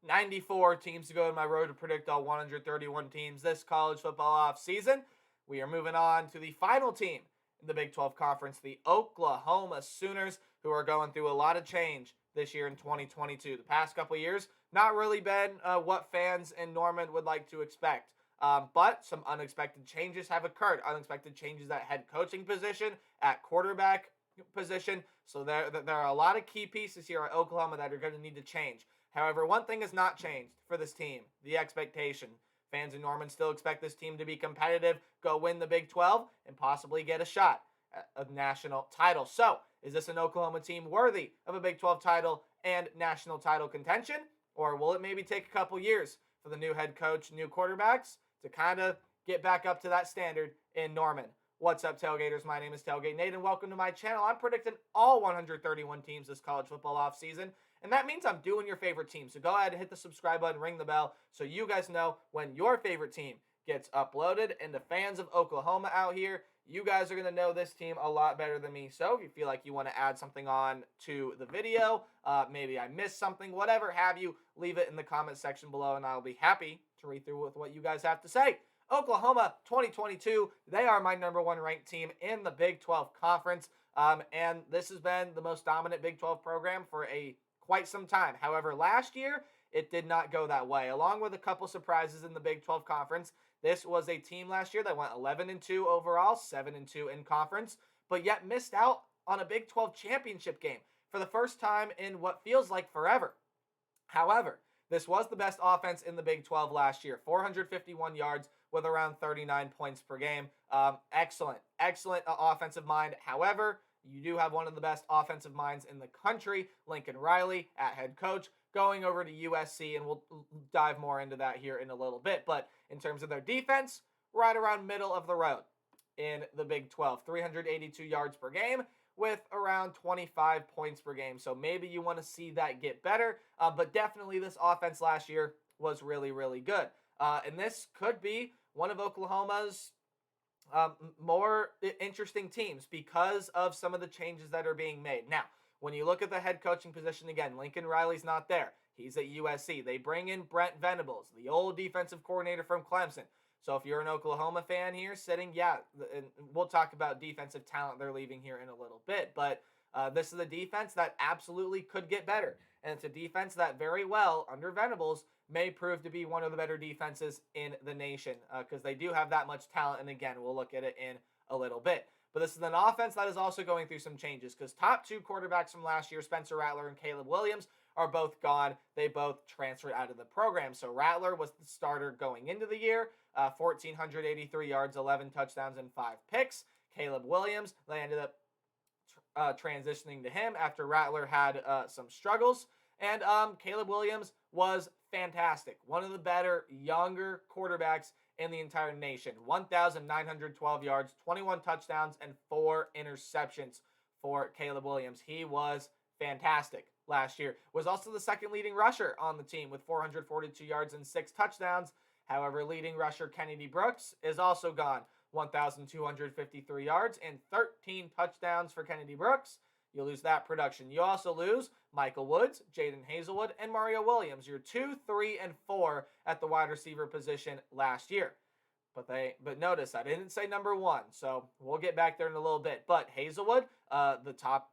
94 teams to go in my road to predict all 131 teams this college football off season. We are moving on to the final team in the Big 12 Conference, the Oklahoma Sooners, who are going through a lot of change this year in 2022. The past couple years, not really been what fans in Norman would like to expect. But some unexpected changes have occurred. Unexpected changes at head coaching position, at quarterback position. So there are a lot of key pieces here at Oklahoma that are going to need to change. However, one thing has not changed for this team: the expectation. Fans in Norman still expect this team to be competitive, go win the Big 12, and possibly get a shot at a national title. So, is this an Oklahoma team worthy of a Big 12 title and national title contention? Or will it maybe take a couple years for the new head coach, new quarterbacks to kind of get back up to that standard in Norman? What's up, Tailgaters? My name is Tailgate Nate, and welcome to my channel. I'm predicting all 131 teams this college football offseason, and that means I'm doing your favorite team. So go ahead and hit the subscribe button, ring the bell, so you guys know when your favorite team gets uploaded. And the fans of Oklahoma out here, you guys are going to know this team a lot better than me. So if you feel like you want to add something on to the video, maybe I missed something, whatever have you, leave it in the comment section below, and I'll be happy to read through with what you guys have to say. Oklahoma 2022, they are my number one ranked team in the Big 12 Conference, and this has been the most dominant Big 12 program for quite some time. However, last year, it did not go that way. Along with a couple surprises in the Big 12 Conference, this was a team last year that went 11-2 overall, 7-2 in conference, but yet missed out on a Big 12 championship game for the first time in what feels like forever. However, this was the best offense in the Big 12 last year, 451 yards with around 39 points per game. Excellent offensive mind. However, you do have one of the best offensive minds in the country, Lincoln Riley, at head coach, going over to USC, and we'll dive more into that here in a little bit. But in terms of their defense, right around middle of the road in the Big 12, 382 yards per game with around 25 points per game. So maybe you want to see that get better, but definitely this offense last year was really, really good. And this could be one of Oklahoma's more interesting teams because of some of the changes that are being made. Now, when you look at the head coaching position again, Lincoln Riley's not there. He's at USC. They bring in Brent Venables, the old defensive coordinator from Clemson. So if you're an Oklahoma fan here sitting, and we'll talk about defensive talent they're leaving here in a little bit, but this is a defense that absolutely could get better. And it's a defense that very well, under Venables, may prove to be one of the better defenses in the nation because they do have that much talent. And again, we'll look at it in a little bit. But this is an offense that is also going through some changes because top two quarterbacks from last year, Spencer Rattler and Caleb Williams, are both gone. They both transferred out of the program. So Rattler was the starter going into the year, 1,483 yards, 11 touchdowns, and 5 picks. Caleb Williams, they ended up transitioning to him after Rattler had some struggles. And Caleb Williams was fantastic. One of the better younger quarterbacks in the entire nation. 1,912 yards, 21 touchdowns, and 4 interceptions for Caleb Williams. He was fantastic last year. Was also the second leading rusher on the team with 442 yards and 6 touchdowns. However, leading rusher Kennedy Brooks is also gone. 1,253 yards and 13 touchdowns for Kennedy Brooks. You lose that production. You also lose Michael Woods, Jaden Hazelwood, and Mario Williams. You're 2, 3, and 4 at the wide receiver position last year. But notice I didn't say number 1, so we'll get back there in a little bit. But Hazelwood, the top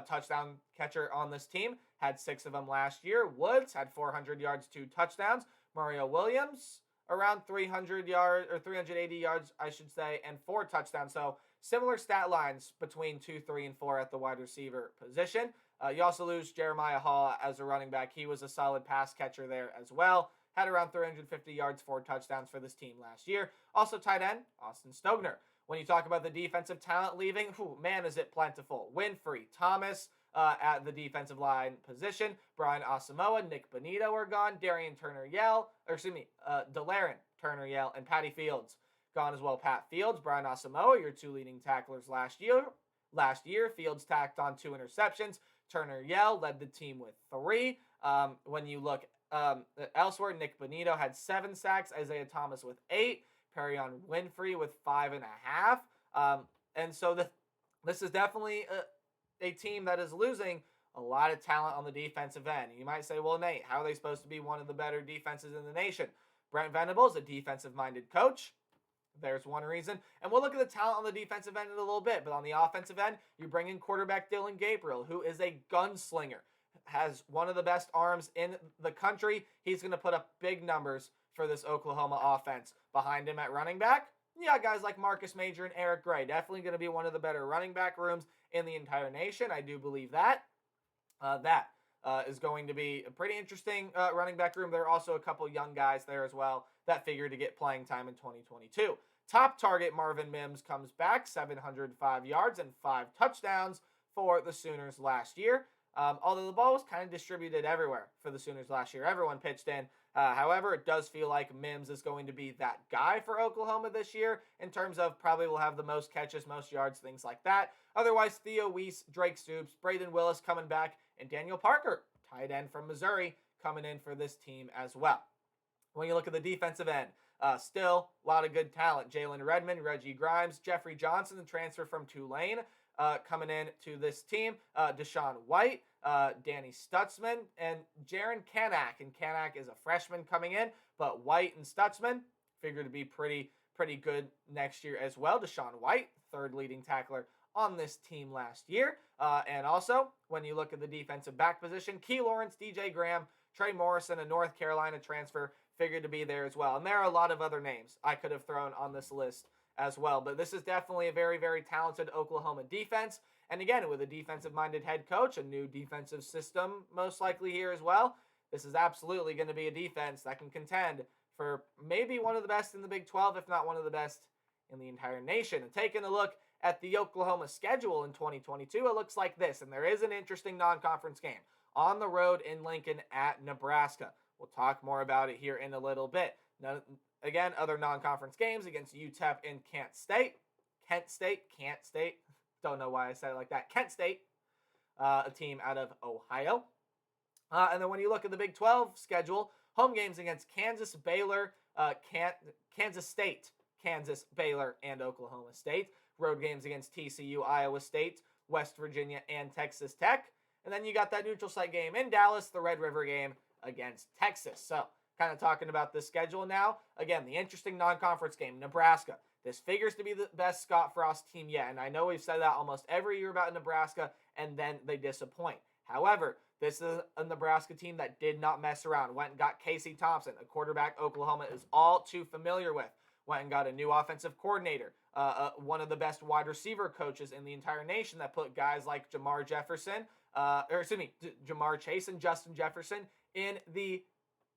touchdown catcher on this team, had 6 of them last year. Woods had 400 yards, 2 touchdowns. Mario Williams around 300 yards or 380 yards, I should say, and 4 touchdowns. So similar stat lines between 2, 3, and 4 at the wide receiver position. You also lose Jeremiah Hall as a running back. He was a solid pass catcher there as well. Had around 350 yards, 4 touchdowns for this team last year. Also tight end, Austin Stogner. When you talk about the defensive talent leaving, man, is it plentiful. Winfrey, Thomas at the defensive line position. Brian Asamoah, Nick Bonito are gone. Darian Delarin Turner-Yell, and Patty Fields gone as well. Pat Fields, Brian Asamoah, your 2 leading tacklers last year. Fields tacked on 2 interceptions. Turner-Yell led the team with 3. When you look elsewhere, Nick Bonito had 7 sacks. Isaiah Thomas with 8. Perion Winfrey with 5.5. And so this is definitely a team that is losing A lot of talent on the defensive end. You might say, well, Nate, how are they supposed to be one of the better defenses in the nation? Brent Venables, a defensive-minded coach. There's one reason. And we'll look at the talent on the defensive end in a little bit. But on the offensive end, you bring in quarterback Dillon Gabriel, who is a gunslinger, has one of the best arms in the country. He's going to put up big numbers for this Oklahoma offense. Behind him at running back, guys like Marcus Major and Eric Gray. Definitely going to be one of the better running back rooms in the entire nation. I do believe that. That is going to be a pretty interesting running back room. There are also a couple young guys there as well that figure to get playing time in 2022. Top target Marvin Mims comes back, 705 yards and 5 touchdowns for the Sooners last year. Although the ball was kind of distributed everywhere for the Sooners last year. Everyone pitched in. However, it does feel like Mims is going to be that guy for Oklahoma this year in terms of probably will have the most catches, most yards, things like that. Otherwise, Theo Weiss, Drake Stoops, Braden Willis coming back, and Daniel Parker, tight end from Missouri, coming in for this team as well. When you look at the defensive end, still a lot of good talent. Jalen Redmond, Reggie Grimes, Jeffrey Johnson, the transfer from Tulane, coming in to this team. Deshaun White, Danny Stutzman, and Jaron Kanak. And Kanak is a freshman coming in, but White and Stutzman figure to be pretty good next year as well. Deshaun White, third leading tackler on this team last year. And also, when you look at the defensive back position, Key Lawrence, DJ Graham, Trey Morrison, a North Carolina transfer, figured to be there as well. And there are a lot of other names I could have thrown on this list as well. But this is definitely a very, very talented Oklahoma defense. And again, with a defensive-minded head coach, a new defensive system most likely here as well, this is absolutely going to be a defense that can contend for maybe one of the best in the Big 12, if not one of the best in the entire nation. And taking a look at the Oklahoma schedule in 2022, it looks like this. And there is an interesting non-conference game on the road in Lincoln at Nebraska. We'll talk more about it here in a little bit. Now, again, other non-conference games against UTEP and Kent State. Don't know why I said it like that. Kent State, a team out of Ohio. And then when you look at the Big 12 schedule, home games against Kansas, Baylor, Kansas State, Kansas, Baylor, and Oklahoma State. Road games against TCU, Iowa State, West Virginia, and Texas Tech. And then you got that neutral site game in Dallas, the Red River game against Texas. So, kind of talking about the schedule now. Again, the interesting non-conference game, Nebraska. This figures to be the best Scott Frost team yet. And I know we've said that almost every year about Nebraska, and then they disappoint. However, this is a Nebraska team that did not mess around. Went and got Casey Thompson, a quarterback Oklahoma is all too familiar with. Went and got a new offensive coordinator, one of the best wide receiver coaches in the entire nation that put guys like Jamar Chase and Justin Jefferson in the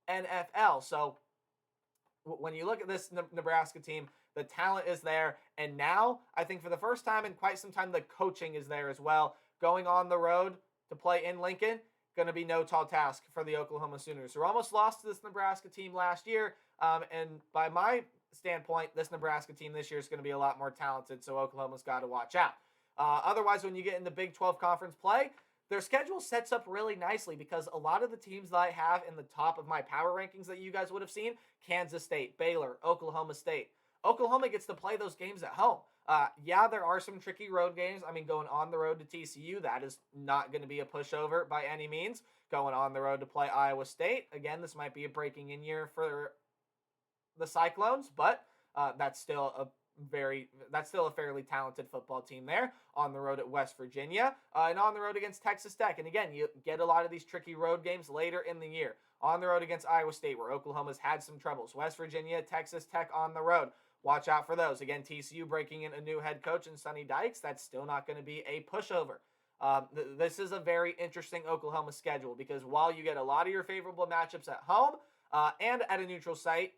NFL. So when you look at this Nebraska team, the talent is there. And now, I think for the first time in quite some time, the coaching is there as well. Going on the road to play in Lincoln, going to be no tall task for the Oklahoma Sooners, who almost lost to this Nebraska team last year. And by my standpoint, this Nebraska team this year is going to be a lot more talented, so Oklahoma's got to watch out. Otherwise, when you get into Big 12 conference play, their schedule sets up really nicely because a lot of the teams that I have in the top of my power rankings that you guys would have seen, Kansas State, Baylor, Oklahoma State. Oklahoma gets to play those games at home. There are some tricky road games. I mean, going on the road to TCU, that is not going to be a pushover by any means. Going on the road to play Iowa State, again, this might be a breaking in year for the Cyclones, but that's still a fairly talented football team there. On the road at West Virginia, and on the road against Texas Tech. And again, you get a lot of these tricky road games later in the year. On the road against Iowa State, where Oklahoma's had some troubles. West Virginia, Texas Tech on the road. Watch out for those. Again, TCU breaking in a new head coach in Sonny Dykes. That's still not going to be a pushover. This is a very interesting Oklahoma schedule because while you get a lot of your favorable matchups at home and at a neutral site,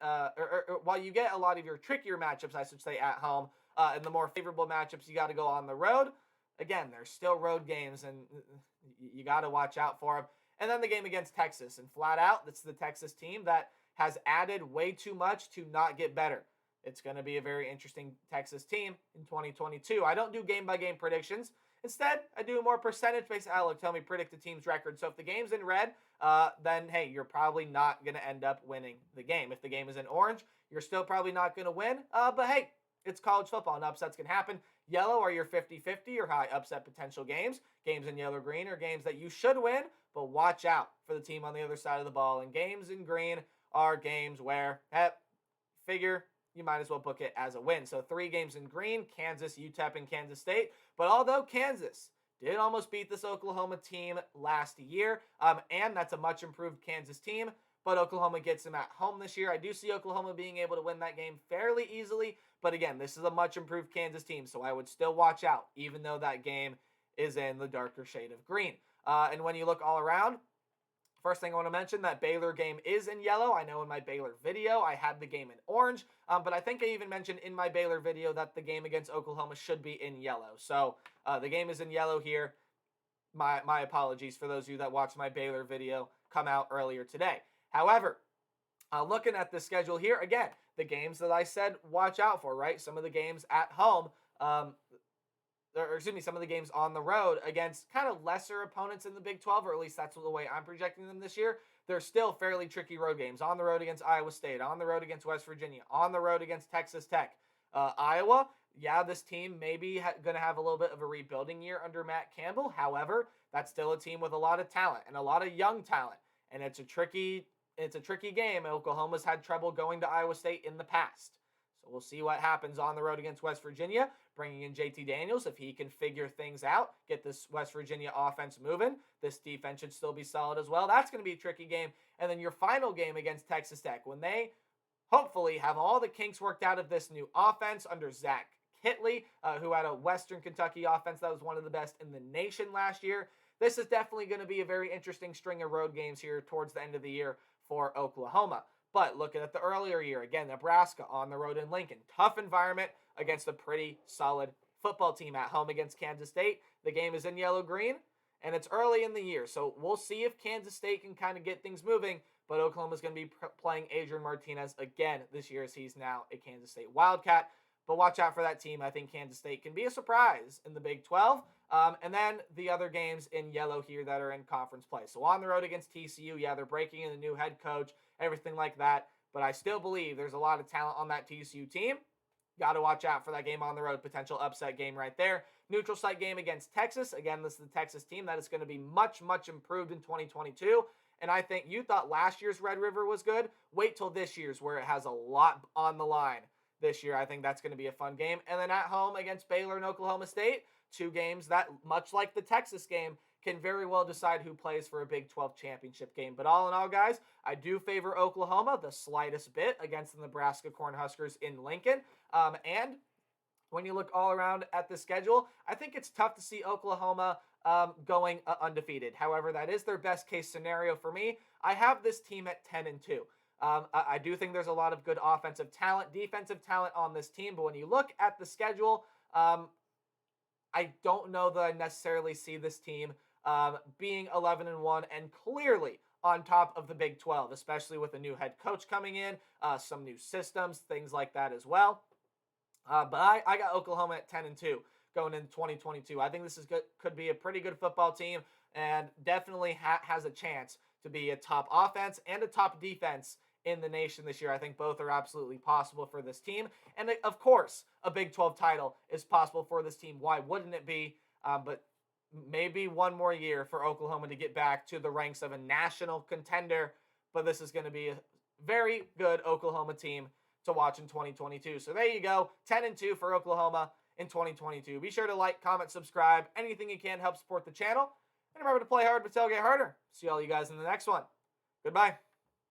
while you get a lot of your trickier matchups, I should say, at home, and the more favorable matchups, you got to go on the road. Again, there's still road games, and you got to watch out for them. And then the game against Texas, and flat out, that's the Texas team that has added way too much to not get better. It's going to be a very interesting Texas team in 2022. I don't do game-by-game predictions. Instead, I do a more percentage-based outlook. Tell me predict the team's record. So if the game's in red, then, hey, you're probably not going to end up winning the game. If the game is in orange, you're still probably not going to win. But, hey, it's college football, and upsets can happen. Yellow are your 50-50 or high upset potential games. Games in yellow-green are games that you should win, but watch out for the team on the other side of the ball. And games in green are games where, figure you might as well book it as a win. So 3 games in green, Kansas, UTEP, and Kansas State. But although Kansas did almost beat this Oklahoma team last year, and that's a much improved Kansas team, but Oklahoma gets them at home this year. I do see Oklahoma being able to win that game fairly easily, but again, this is a much improved Kansas team, so I would still watch out, even though that game is in the darker shade of green. And when you look all around, first thing I want to mention, that Baylor game is in yellow. I know in my Baylor video I had the game in orange, but I think I even mentioned in my Baylor video that the game against Oklahoma should be in yellow. So the game is in yellow here. My apologies for those of you that watched my Baylor video come out earlier today. However, looking at the schedule here, again, the games that I said watch out for, right? Some of the games at home, some of the games on the road against kind of lesser opponents in the Big 12, or at least that's the way I'm projecting them this year. They're still fairly tricky road games. On the road against Iowa State, on the road against West Virginia, on the road against Texas Tech. Iowa, yeah, this team may be going to have a little bit of a rebuilding year under Matt Campbell. However, that's still a team with a lot of talent and a lot of young talent. And it's a tricky game. Oklahoma's had trouble going to Iowa State in the past. So we'll see what happens on the road against West Virginia, bringing in JT Daniels. If he can figure things out, get this West Virginia offense moving, this defense should still be solid as well. That's going to be a tricky game. And then your final game against Texas Tech, when they hopefully have all the kinks worked out of this new offense under Zach Kitley, who had a Western Kentucky offense that was one of the best in the nation last year. This is definitely going to be a very interesting string of road games here towards the end of the year for Oklahoma. But looking at the earlier year, again, Nebraska on the road in Lincoln. Tough environment against a pretty solid football team at home against Kansas State. The game is in yellow-green, and it's early in the year. So we'll see if Kansas State can kind of get things moving. But Oklahoma's going to be playing Adrian Martinez again this year as he's now a Kansas State Wildcat. But watch out for that team. I think Kansas State can be a surprise in the Big 12. And then the other games in yellow here that are in conference play. So on the road against TCU, yeah, they're breaking in a new head coach, everything like that. But I still believe there's a lot of talent on that TCU team. Got to watch out for that game on the road, potential upset game right there. Neutral site game against Texas. Again, this is the Texas team that is going to be much, much improved in 2022. And I think you thought last year's Red River was good. Wait till this year's where it has a lot on the line. This year, I think that's going to be a fun game. And then at home against Baylor and Oklahoma State, 2 games that, much like the Texas game, can very well decide who plays for a Big 12 championship game. But all in all, guys, I do favor Oklahoma the slightest bit against the Nebraska Cornhuskers in Lincoln. And when you look all around at the schedule, I think it's tough to see Oklahoma going undefeated. However, that is their best case scenario for me. I have this team at 10-2. I do think there's a lot of good offensive talent, defensive talent on this team, but when you look at the schedule, I don't know that I necessarily see this team being 11-1 and clearly on top of the Big 12, especially with a new head coach coming in, some new systems, things like that as well. But I got Oklahoma at 10-2 going into 2022. I think this is could be a pretty good football team and definitely has a chance to be a top offense and a top defense in the nation this year. I think both are absolutely possible for this team. And of course, a Big 12 title is possible for this team. Why wouldn't it be? But maybe one more year for Oklahoma to get back to the ranks of a national contender. But this is going to be a very good Oklahoma team to watch in 2022. So there you go, 10-2 for Oklahoma in 2022. Be sure to like, comment, subscribe, anything you can help support the channel. And remember to play hard but tailgate harder. See all you guys in the next one. Goodbye.